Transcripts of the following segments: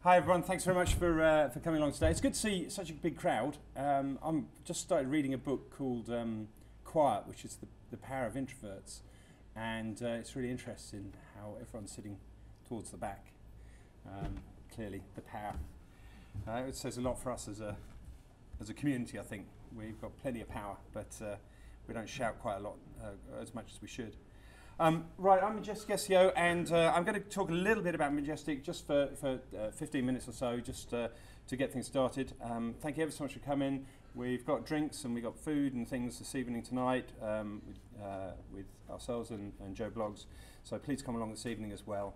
Hi everyone, thanks very much for coming along today. It's good to see such a big crowd. I'm just started reading a book called Quiet, which is the Power of Introverts, and it's really interesting how everyone's sitting towards the back. Clearly, the power. It says a lot for us as a community. I think we've got plenty of power, but we don't shout quite a lot as much as we should. Right, I'm Majestic SEO, and I'm going to talk a little bit about Majestic just for 15 minutes or so, just to get things started. Thank you ever so much for coming. We've got drinks and we've got food and things this evening tonight with ourselves and Joe Blogs, so please come along this evening as well.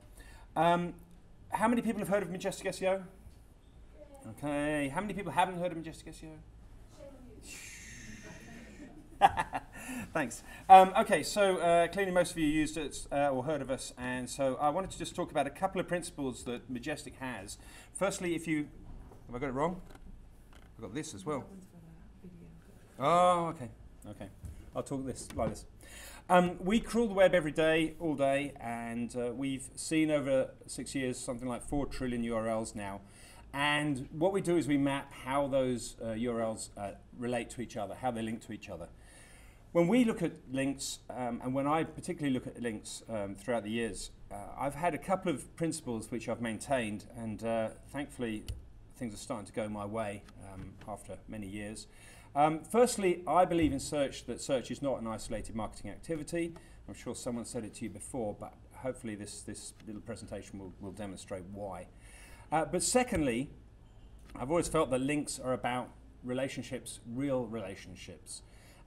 How many people have heard of Majestic SEO? Okay, how many people haven't heard of Majestic SEO? Thanks. Okay, so clearly most of you used it or heard of us, and so I wanted to just talk about a couple of principles that Majestic has. Firstly, have I got it wrong? I've got this as well. Oh, okay. Okay. I'll talk like this. We crawl the web every day, all day, and we've seen over 6 years something like 4 trillion URLs now. And what we do is we map how those URLs relate to each other, how they link to each other. When we look at links, and when I particularly look at links throughout the years, I've had a couple of principles which I've maintained, and thankfully things are starting to go my way after many years. Firstly, I believe in search, that search is not an isolated marketing activity. I'm sure someone said it to you before, but hopefully this little presentation will demonstrate why. But secondly, I've always felt that links are about relationships, real relationships.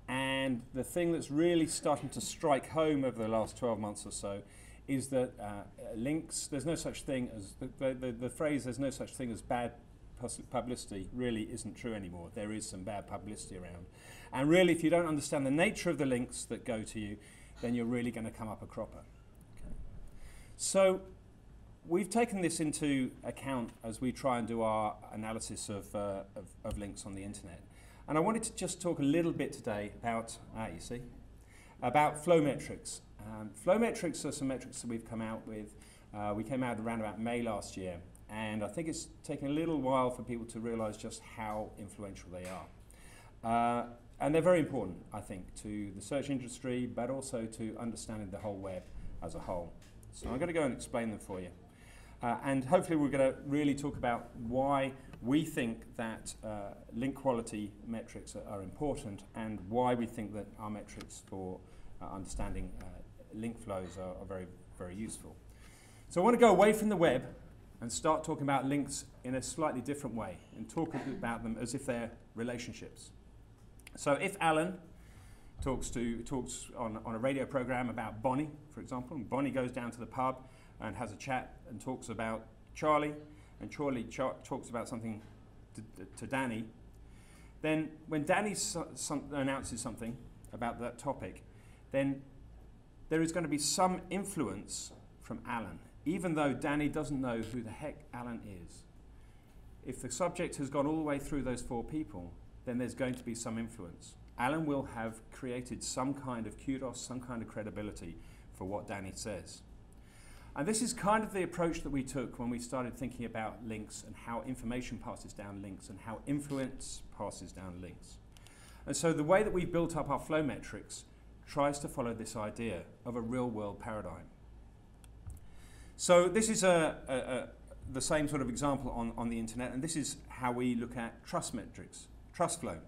And the thing that's really starting to strike home over the last 12 months or so is that links, there's no such thing as, the phrase there's no such thing as bad publicity really isn't true anymore. There is some bad publicity around. And really, if you don't understand the nature of the links that go to you, then you're really going to come up a cropper. Okay. So we've taken this into account as we try and do our analysis of links on the internet. And I wanted to just talk a little bit today about, about flow metrics. Flow metrics are some metrics that we've come out with. We came out around about May last year, and I think it's taken a little while for people to realize just how influential they are. And they're very important, I think, to the search industry, but also to understanding the whole web as a whole. So I'm going to go and explain them for you. And hopefully we're going to really talk about why we think that link quality metrics are important, and why we think that our metrics for understanding link flows are very, very useful. So I want to go away from the web and start talking about links in a slightly different way, and talk about them as if they're relationships. So if Alan talks on a radio program about Bonnie, for example, and Bonnie goes down to the pub and has a chat and talks about Charlie, and Charlie talks about something to Danny, then when Danny announces something about that topic, then there is going to be some influence from Alan, even though Danny doesn't know who the heck Alan is. If the subject has gone all the way through those 4 people, then there's going to be some influence. Alan will have created some kind of kudos, some kind of credibility for what Danny says. And this is kind of the approach that we took when we started thinking about links, and how information passes down links, and how influence passes down links. And so the way that we've built up our flow metrics tries to follow this idea of a real-world paradigm. So this is the same sort of example on the internet, and this is how we look at trust metrics, trust flow.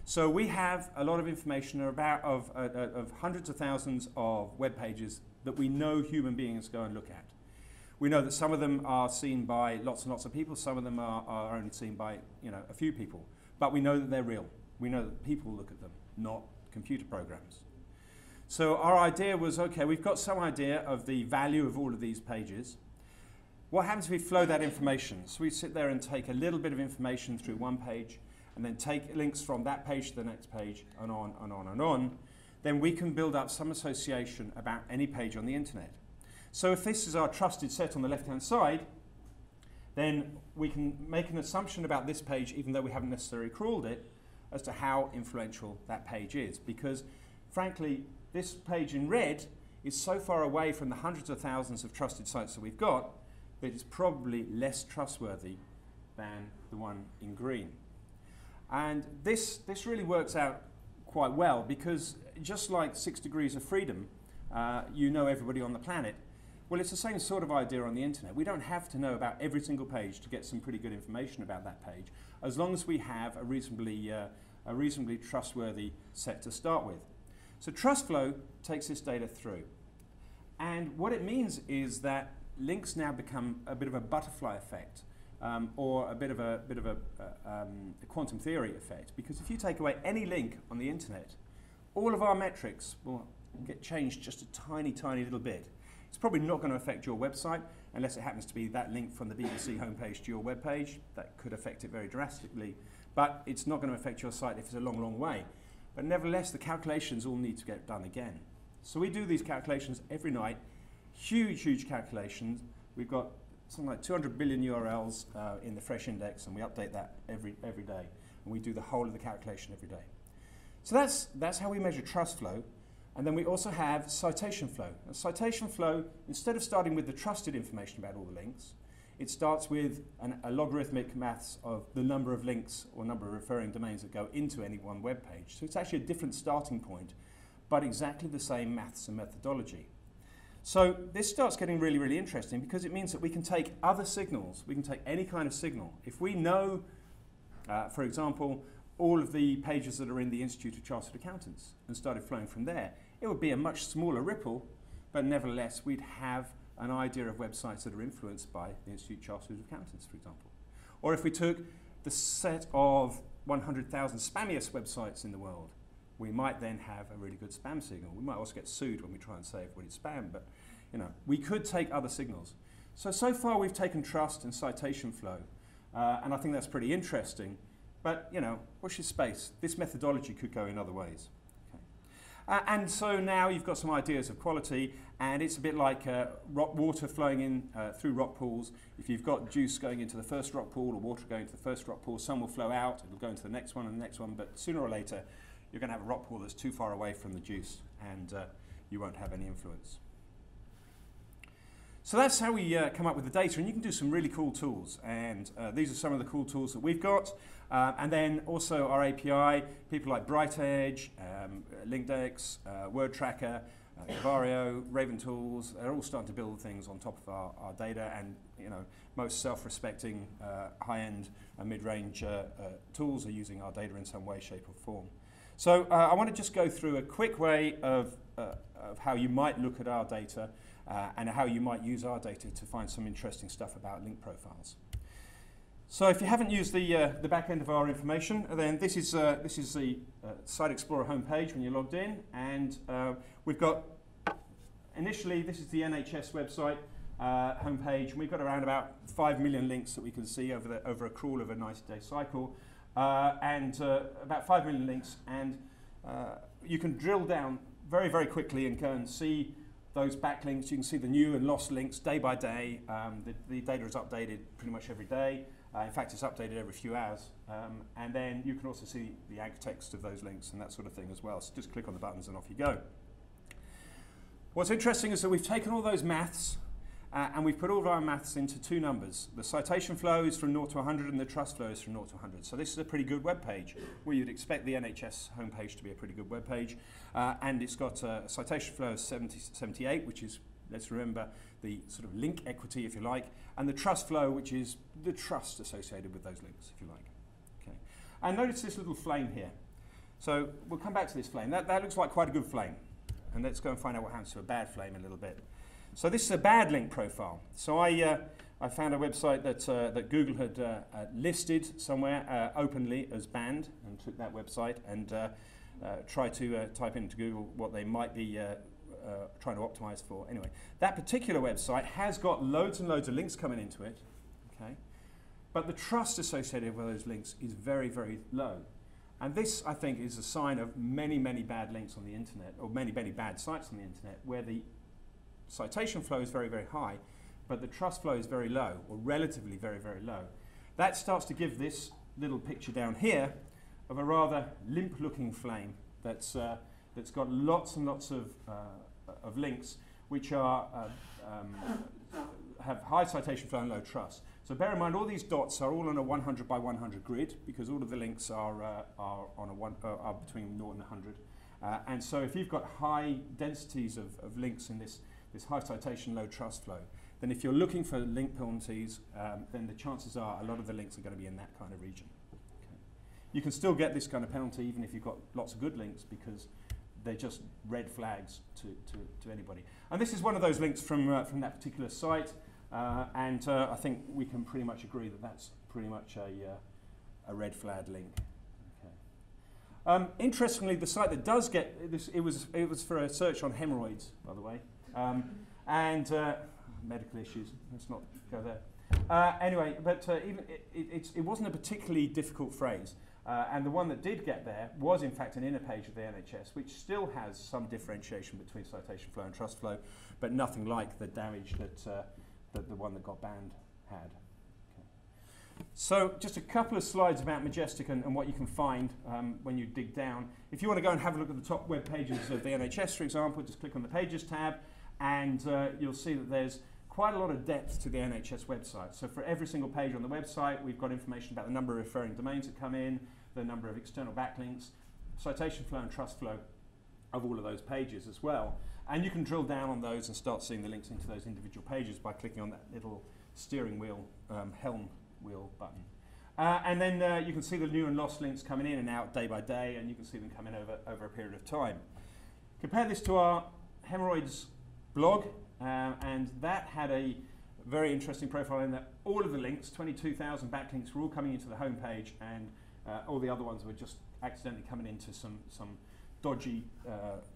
So we have a lot of information of hundreds of thousands of web pages that we know human beings go and look at. We know that some of them are seen by lots and lots of people, some of them are only seen by a few people, but we know that they're real. We know that people look at them, not computer programs. So our idea was, okay, we've got some idea of the value of all of these pages. What happens if we flow that information? So we sit there and take a little bit of information through one page, and then take links from that page to the next page, and on and on and on. Then we can build up some association about any page on the internet. So if this is our trusted set on the left-hand side, then we can make an assumption about this page, even though we haven't necessarily crawled it, as to how influential that page is. Because frankly, this page in red is so far away from the hundreds of thousands of trusted sites that we've got, that is probably less trustworthy than the one in green. And this really works out quite well, because just like 6 degrees of freedom, you know everybody on the planet. Well, it's the same sort of idea on the internet. We don't have to know about every single page to get some pretty good information about that page, as long as we have a reasonably trustworthy set to start with. So TrustFlow takes this data through. And what it means is that links now become a bit of a butterfly effect, or a bit of a quantum theory effect, because if you take away any link on the internet, all of our metrics will get changed just a tiny, tiny little bit. It's probably not going to affect your website unless it happens to be that link from the BBC homepage to your web page. That could affect it very drastically, but it's not going to affect your site if it's a long, long way. But nevertheless, the calculations all need to get done again. So we do these calculations every night, huge, huge calculations. We've got something like 200 billion URLs in the fresh index, and we update that every day. And we do the whole of the calculation every day. So that's how we measure trust flow. And then we also have citation flow. Now, citation flow, instead of starting with the trusted information about all the links, it starts with a logarithmic maths of the number of links or number of referring domains that go into any one web page. So it's actually a different starting point, but exactly the same maths and methodology. So this starts getting really, really interesting, because it means that we can take other signals. We can take any kind of signal. If we know, for example, all of the pages that are in the Institute of Chartered Accountants and started flowing from there, it would be a much smaller ripple, but nevertheless we'd have an idea of websites that are influenced by the Institute of Chartered Accountants, for example. Or if we took the set of 100,000 spammiest websites in the world, we might then have a really good spam signal. We might also get sued when we try and say everybody's spam, but we could take other signals. So far we've taken trust and citation flow, and I think that's pretty interesting. But, watch this space. This methodology could go in other ways. Okay. And so now you've got some ideas of quality, and it's a bit like water flowing in through rock pools. If you've got juice going into the first rock pool or water going to the first rock pool, some will flow out, it'll go into the next one and the next one, but sooner or later you're going to have a rock pool that's too far away from the juice, and you won't have any influence. So that's how we come up with the data, and you can do some really cool tools, and these are some of the cool tools that we've got. And then also our API, people like BrightEdge, LinkDex, WordTracker, Vario, Raven Tools, they're all starting to build things on top of our data, and most self-respecting high-end and mid-range tools are using our data in some way, shape or form. So I want to just go through a quick way of how you might look at our data and how you might use our data to find some interesting stuff about link profiles. So if you haven't used the back end of our information, then this is the Site Explorer homepage when you're logged in, and we've got, initially this is the NHS website homepage, and we've got around about 5 million links that we can see over a crawl of a 90-day cycle, and about 5 million links, and you can drill down very, very quickly and go and see those backlinks. You can see the new and lost links day by day. The data is updated pretty much every day. In fact, it's updated every few hours. And then you can also see the anchor text of those links and that sort of thing as well. So just click on the buttons and off you go. What's interesting is that we've taken all those maths and we've put all of our maths into two numbers. The citation flow is from 0 to 100 and the trust flow is from 0 to 100. So this is a pretty good web page, where you'd expect the NHS homepage to be a pretty good web page. And it's got a citation flow of 78, which is, let's remember, the sort of link equity, if you like, and the trust flow, which is the trust associated with those links, if you like. Okay. And notice this little flame here. So we'll come back to this flame. That looks like quite a good flame. And let's go and find out what happens to a bad flame in a little bit. So this is a bad link profile. So I found a website that Google had listed somewhere openly as banned, and took that website and tried to type into Google what they might be trying to optimize for. Anyway, that particular website has got loads and loads of links coming into it, okay? But the trust associated with those links is very, very low. And this, I think, is a sign of many, many bad links on the internet, or many, many bad sites on the internet, where the citation flow is very, very high, but the trust flow is very low, or relatively very, very low. That starts to give this little picture down here of a rather limp-looking flame that's got lots and lots of links which are have high citation flow and low trust. So bear in mind, all these dots are all on a 100 by 100 grid because all of the links are between 0 and 100. And so if you've got high densities of links in this high citation, low trust flow, then if you're looking for link penalties, then the chances are a lot of the links are going to be in that kind of region. Okay. You can still get this kind of penalty even if you've got lots of good links because they're just red flags to anybody. And this is one of those links from that particular site, and I think we can pretty much agree that that's pretty much a red flag link. Okay. Interestingly, the site that does get this, it was for a search on hemorrhoids, by the way, and medical issues. Let's not go there. Anyway, but even it wasn't a particularly difficult phrase. And the one that did get there was in fact an inner page of the NHS, which still has some differentiation between citation flow and trust flow, but nothing like the damage that the one that got banned had. Okay. So just a couple of slides about Majestic and what you can find when you dig down. If you want to go and have a look at the top web pages of the NHS, for example, just click on the Pages tab, and you'll see that there's quite a lot of depth to the NHS website. So for every single page on the website, we've got information about the number of referring domains that come in, the number of external backlinks, citation flow and trust flow of all of those pages as well. And you can drill down on those and start seeing the links into those individual pages by clicking on that little steering wheel, helm wheel button. And then you can see the new and lost links coming in and out day by day, and you can see them coming over a period of time. Compare this to our hemorrhoids blog, and that had a very interesting profile in that all of the links, 22,000 backlinks, were all coming into the home page, and all the other ones were just accidentally coming into some dodgy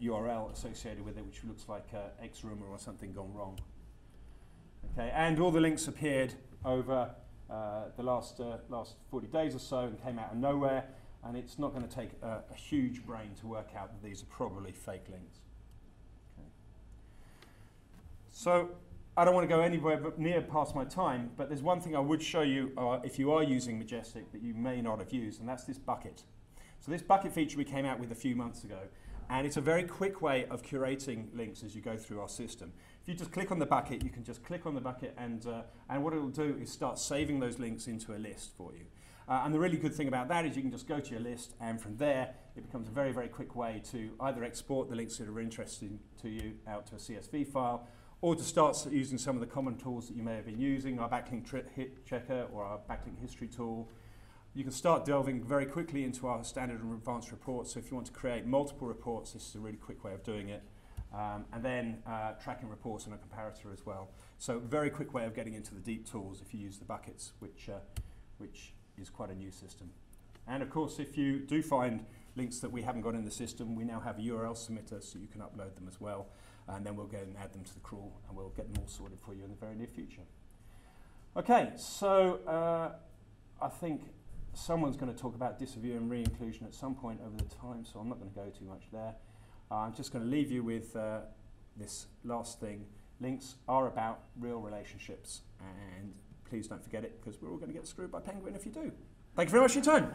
URL associated with it, which looks like X-Rumor or something gone wrong. Okay, and all the links appeared over the last 40 days or so and came out of nowhere, and it's not going to take a huge brain to work out that these are probably fake links. So I don't want to go anywhere but near past my time, but there's one thing I would show you if you are using Majestic that you may not have used, and that's this bucket. So this bucket feature we came out with a few months ago, and it's a very quick way of curating links as you go through our system. If you just click on the bucket, you can just click on the bucket, and what it will do is start saving those links into a list for you. And the really good thing about that is you can just go to your list, and from there it becomes a very, very quick way to either export the links that are interesting to you out to a CSV file, or to start using some of the common tools that you may have been using, our backlink hit checker or our backlink history tool. You can start delving very quickly into our standard and advanced reports. So if you want to create multiple reports, this is a really quick way of doing it. And then tracking reports and a comparator as well. So very quick way of getting into the deep tools if you use the buckets, which is quite a new system. And of course, if you do find links that we haven't got in the system, we now have a URL submitter, so you can upload them as well. And then we'll go and add them to the crawl, and we'll get them all sorted for you in the very near future. Okay, so I think someone's going to talk about disreview and re-inclusion at some point over the time, so I'm not going to go too much there. I'm just going to leave you with this last thing. Links are about real relationships, and please don't forget it, because we're all going to get screwed by Penguin if you do. Thank you very much for your time.